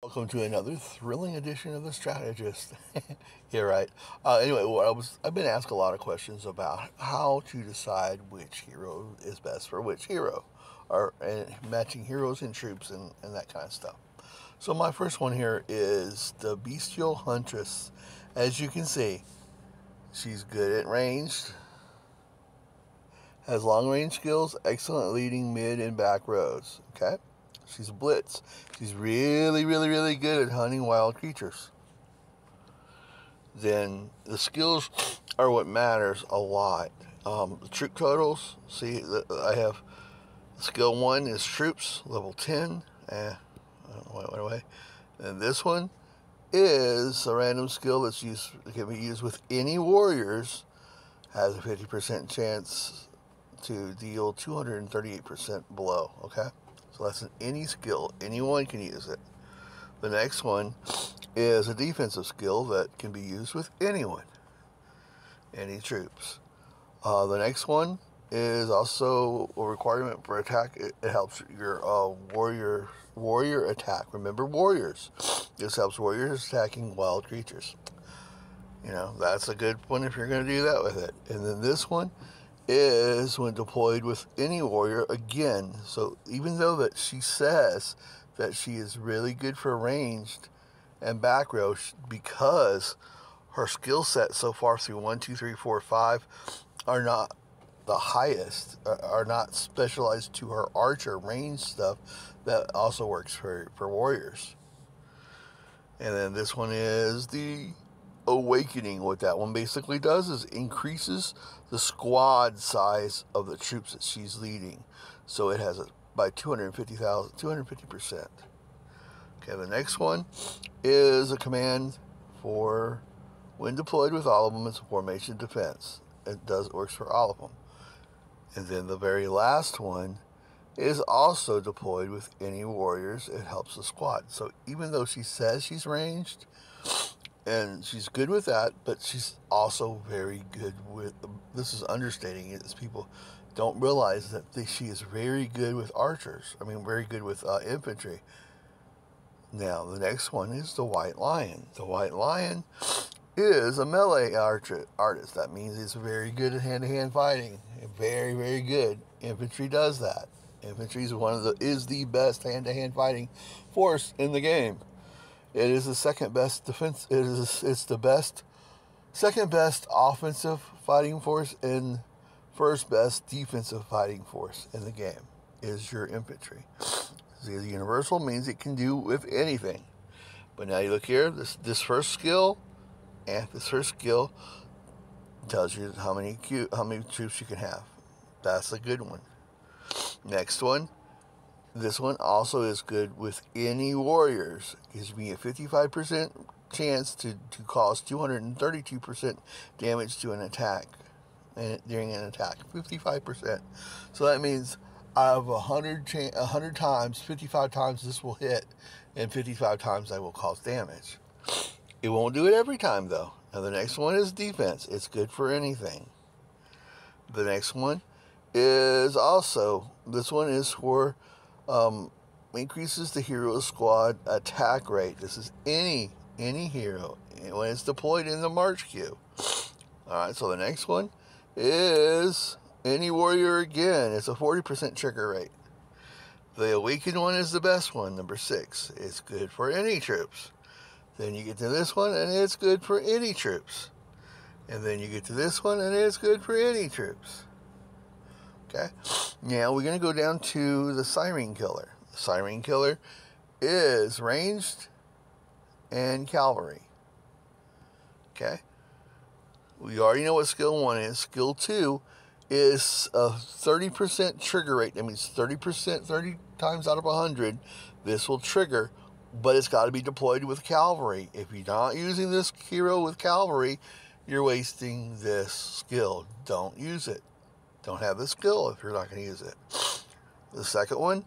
Welcome to another thrilling edition of The Strategist. Yeah, right. Anyway, I've been asked a lot of questions about how to decide which hero is best for which hero, or matching heroes and troops and that kind of stuff. So my first one here is the Bestial Huntress. As you can see, she's good at ranged, has long range skills, excellent leading mid and back rows. Okay, she's a blitz. She's really good at hunting wild creatures. Then the skills are what matters a lot. The troop totals. See, I have skill 1 is troops, level 10. Went away. And this one is a random skill that's can be used with any warriors. Has a 50% chance to deal 238% below. Okay, so that's an any skill. Anyone can use it. The next one is a defensive skill that can be used with anyone, any troops. The next one is also a requirement for attack. It helps your warrior attack. Remember, warriors. This helps warriors attacking wild creatures. You know, that's a good one if you're going to do that with it. And then this one is when deployed with any warrior again. So even though that she says that she is really good for ranged and back row, because her skill set so far through 1, 2, 3, 4, 5 are not the highest, are not specialized to her archer range stuff. That also works for warriors. And then this one is the Awakening. What that one basically does is increases the squad size of the troops that she's leading. So it has by 250%. Okay, the next one is a command for when deployed with all of them, it's a formation defense. It works for all of them. And then the very last one is also deployed with any warriors. It helps the squad. So even though she says she's ranged, and she's good with that, but she's also very good with, this is understating it, as people don't realize that she is very good with archers. I mean, very good with infantry. Now, the next one is the White Lion. The White Lion is a melee artist. That means he's very good at hand-to-hand fighting. Very good. Infantry does that. Infantry is the best hand-to-hand fighting force in the game. It is the second best defense. It's the second best offensive fighting force and first best defensive fighting force in the game is your infantry. The universal means it can do with anything. But now you look here, this first skill, and this first skill tells you how many troops you can have. That's a good one. Next one. This one also is good with any warriors. It gives me a 55% chance to cause 232% damage to an attack during an attack. 55%. So that means out of 100 times, 55 times this will hit, and 55 times I will cause damage. It won't do it every time though. Now the next one is defense. It's good for anything. The next one is also, this one is for increases the hero squad attack rate. This is any hero when it's deployed in the march queue. Alright, so the next one is any warrior again. It's a 40% trigger rate. The awakened one is the best one, number 6. It's good for any troops. Then you get to this one and it's good for any troops. And then you get to this one and it's good for any troops. Okay, now we're going to go down to the Siren Killer. The Siren Killer is ranged and cavalry. Okay, we already know what skill 1 is. Skill 2 is a 30% trigger rate. That means 30%, 30 times out of 100, this will trigger, but it's got to be deployed with cavalry. If you're not using this hero with cavalry, you're wasting this skill. Don't use it. Don't have the skill if you're not going to use it. The second one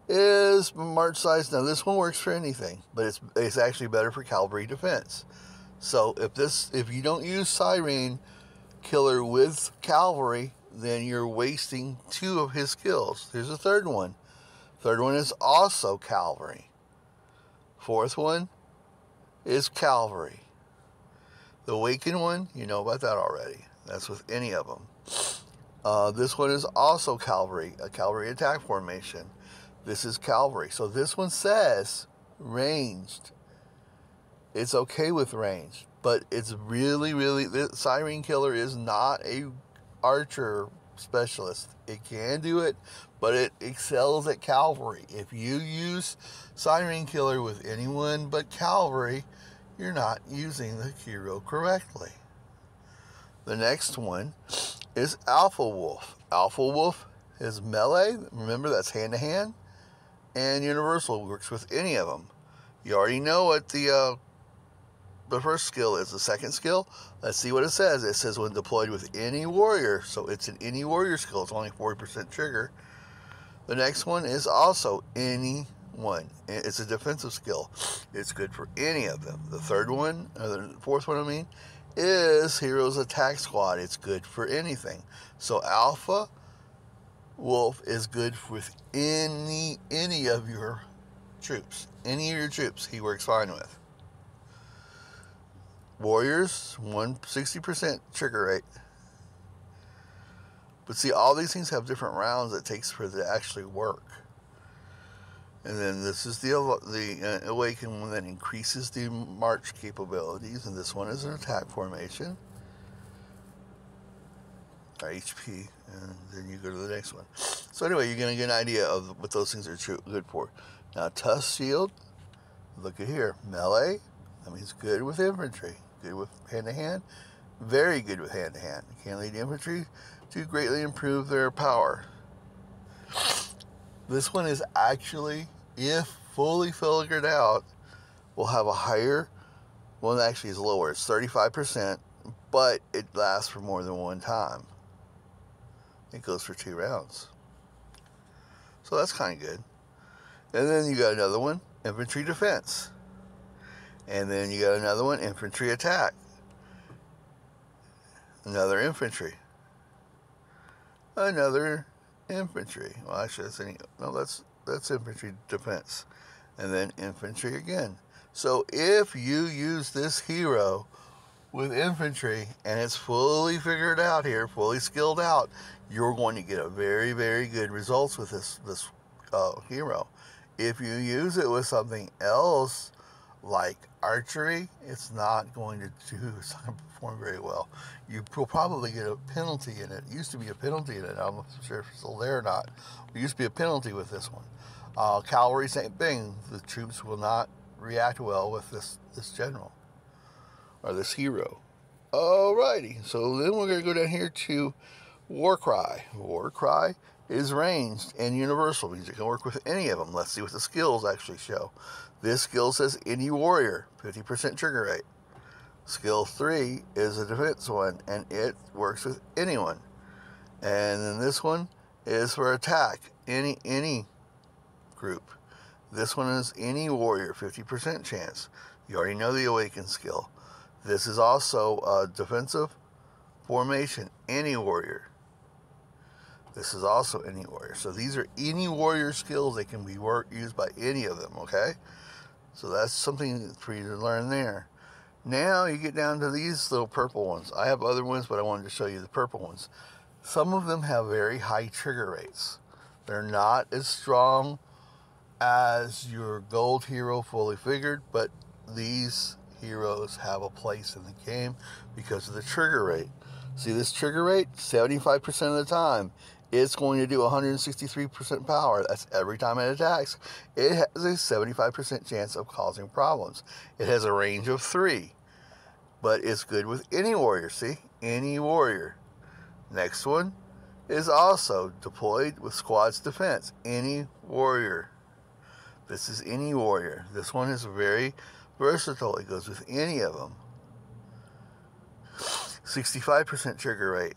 is march size. Now this one works for anything, but it's actually better for cavalry defense. So if you don't use Siren Killer with cavalry, then you're wasting 2 of his skills. There's a third one. Third one is also cavalry. Fourth one is cavalry. The awakened one, you know about that already. That's with any of them. This one is also cavalry, a cavalry attack formation. This is cavalry. So this one says ranged. It's okay with ranged, but it's really, the Siren Killer is not a archer specialist. It can do it, but it excels at cavalry. If you use Siren Killer with anyone but cavalry, you're not using the hero correctly. The next one is Alpha Wolf. Alpha Wolf is melee. Remember, that's hand-to-hand. And universal, works with any of them. You already know what the first skill is. The second skill, let's see what it says. It says when deployed with any warrior. So it's an any warrior skill. It's only 40% trigger. The next one is also any one. It's a defensive skill. It's good for any of them. The third one, or the fourth one I mean, is Heroes Attack Squad. It's good for anything. So Alpha Wolf is good with any of your troops. Any of your troops he works fine with. Warriors, 160% trigger rate. But see, all these things have different rounds it takes for it to actually work. And then this is the Awakened one that increases the march capabilities. And this one is an attack formation. Or HP. And then you go to the next one. So anyway, you're going to get an idea of what those things are good for. Now, Tusk Shield. Look at here. Melee. That means good with infantry. Good with hand-to-hand. Very good with hand-to-hand. You can't lead infantry to greatly improve their power. This one is actually, if fully figured out, will have a higher, well, actually is lower. It's 35%, but it lasts for more than one time. It goes for 2 rounds. So that's kind of good. And then you got another one, infantry defense. And then you got another one, infantry attack. Another infantry. Another infantry. Well, actually, that's infantry defense. And then infantry again. So if you use this hero with infantry and it's fully figured out here, fully skilled out, you're going to get a very, very good results with this hero. If you use it with something else like archery, it's not going to perform very well. You will probably get a penalty in it. It used to be a penalty in it. I'm not sure if it's still there or not. There used to be a penalty with this one. Cavalry, same thing. The troops will not react well with this general or this hero. Alrighty, so then we're going to go down here to Warcry. Warcry is ranged and universal, means it can work with any of them. Let's see what the skills actually show. This skill says any warrior, 50% trigger rate. Skill 3 is a defense one, and it works with anyone. And then this one is for attack, any group. This one is any warrior, 50% chance. You already know the Awaken skill. This is also a defensive formation, any warrior. This is also any warrior. So these are any warrior skills. They can be used by any of them, okay? So that's something for you to learn there. Now you get down to these little purple ones. I have other ones, but I wanted to show you the purple ones. Some of them have very high trigger rates. They're not as strong as your gold hero fully figured, but these heroes have a place in the game because of the trigger rate. See this trigger rate? 75% of the time, it's going to do 163% power. That's every time it attacks. It has a 75% chance of causing problems. It has a range of 3, but it's good with any warrior. See? Any warrior. Next one is also deployed with squad's defense. Any warrior. This is any warrior. This one is very versatile. It goes with any of them. 65% trigger rate.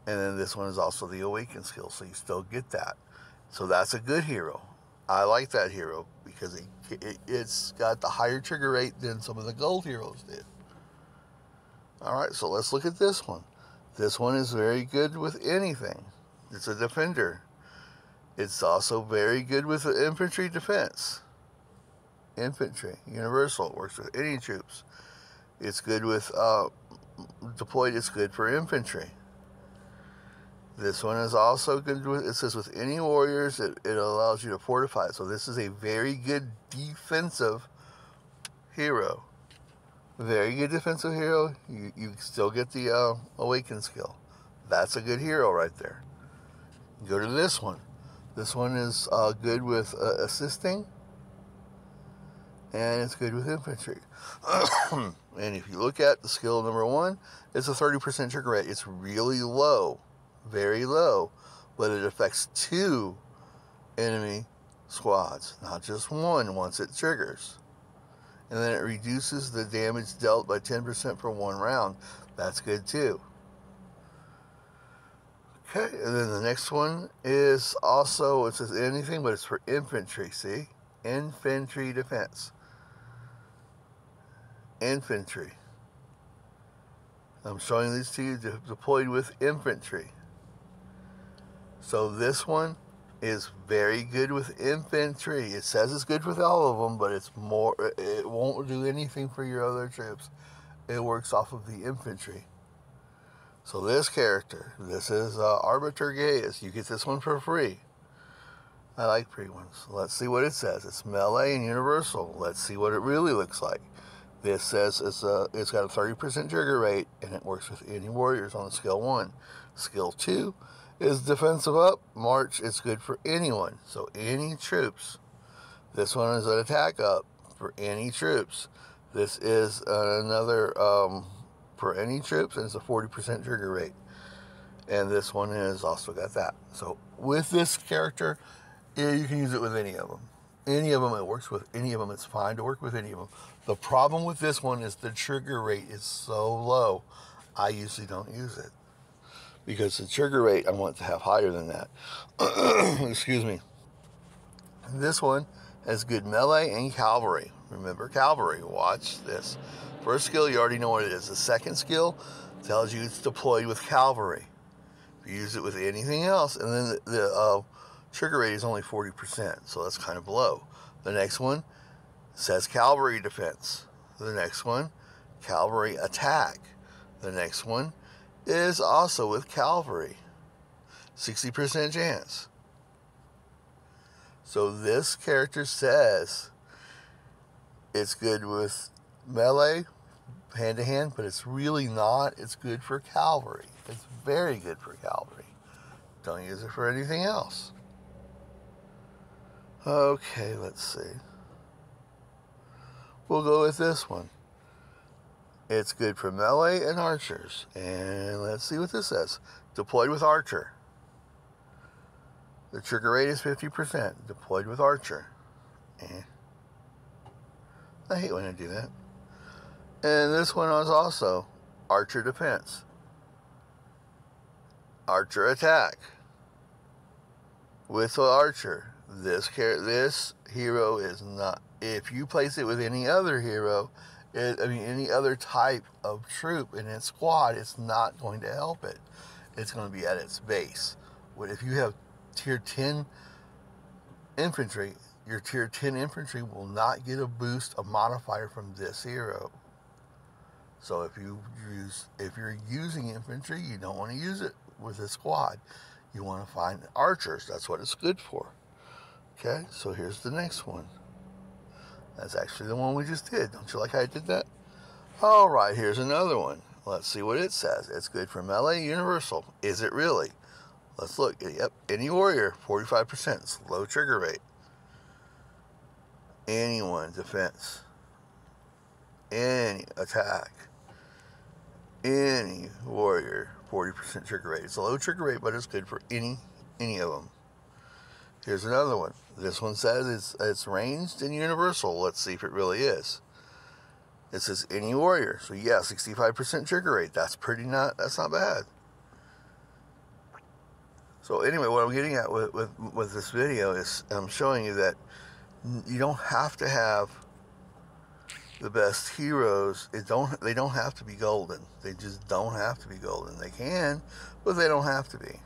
And then this one is also the Awaken skill, so you still get that. So that's a good hero. I like that hero because it's got the higher trigger rate than some of the gold heroes did. Alright, so let's look at this one. This one is very good with anything. It's a defender. It's also very good with the infantry defense. infantry. Universal, works with any troops. It's good with deployed, it's good for infantry. This one is also good with, it says with any warriors, it allows you to fortify. So this is a very good defensive hero. Very good defensive hero. You still get the awaken skill. That's a good hero right there. Go to this one. This one is good with assisting. And it's good with infantry. And if you look at the skill number 1, it's a 30% trigger rate. It's really low. Very low. But it affects 2 enemy squads, not just 1 once it triggers. And then it reduces the damage dealt by 10% for 1 round. That's good too. Okay, and then the next one is also, it says anything, but it's for infantry, see? Infantry defense. Infantry. I'm showing these to you deployed with infantry. So this one is very good with infantry. It says it's good with all of them, but it's more, it won't do anything for your other troops. It works off of the infantry. So this character, this is Arbiter Gaius. You get this one for free. I like free ones. Let's see what it says. It's melee and universal. Let's see what it really looks like. This says it's got a 30% trigger rate, and it works with any warriors on the skill 1. Skill 2 is defensive up. March, it's good for anyone. So any troops. This one is an attack up for any troops. This is another for any troops, and it's a 40% trigger rate. And this one has also got that. So with this character, yeah, you can use it with any of them. Any of them, it works with any of them. It's fine to work with any of them. The problem with this one is the trigger rate is so low. I usually don't use it, because the trigger rate, I want to have higher than that. Excuse me. This one has good melee and cavalry. Remember cavalry. Watch this. First skill, you already know what it is. The second skill tells you it's deployed with cavalry. If you use it with anything else, and then the trigger rate is only 40%, so that's kind of low. The next one says cavalry defense. The next one, cavalry attack. The next one is also with cavalry. 60% chance. So this character says it's good with melee, hand-to-hand, but it's really not. It's good for cavalry. It's very good for cavalry. Don't use it for anything else. Okay, let's see. We'll go with this one. It's good for melee and archers. And let's see what this says. Deployed with archer. The trigger rate is 50%. Deployed with archer. I hate when I do that. And this one is also archer defense. Archer attack. With the archer. This hero is not, if you place it with any other hero, any other type of troop in its squad, it's not going to help it. It's going to be at its base. But if you have tier 10 infantry, your tier 10 infantry will not get a boost, a modifier from this hero. So if you're using infantry, you don't want to use it with a squad. You want to find archers. That's what it's good for. Okay, so here's the next one. That's actually the one we just did. Don't you like how I did that? All right, here's another one. Let's see what it says. It's good for melee, universal. Is it really? Let's look. Yep, any warrior, 45%. It's low trigger rate. Anyone, defense. Any attack. Any warrior, 40% trigger rate. It's a low trigger rate, but it's good for any of them. Here's another one. This one says it's ranged and universal. Let's see if it really is. It says any warrior. So yeah, 65% trigger rate. That's not bad. So anyway, what I'm getting at with this video is I'm showing you that you don't have to have the best heroes. They don't have to be golden. They just don't have to be golden. They can, but they don't have to be.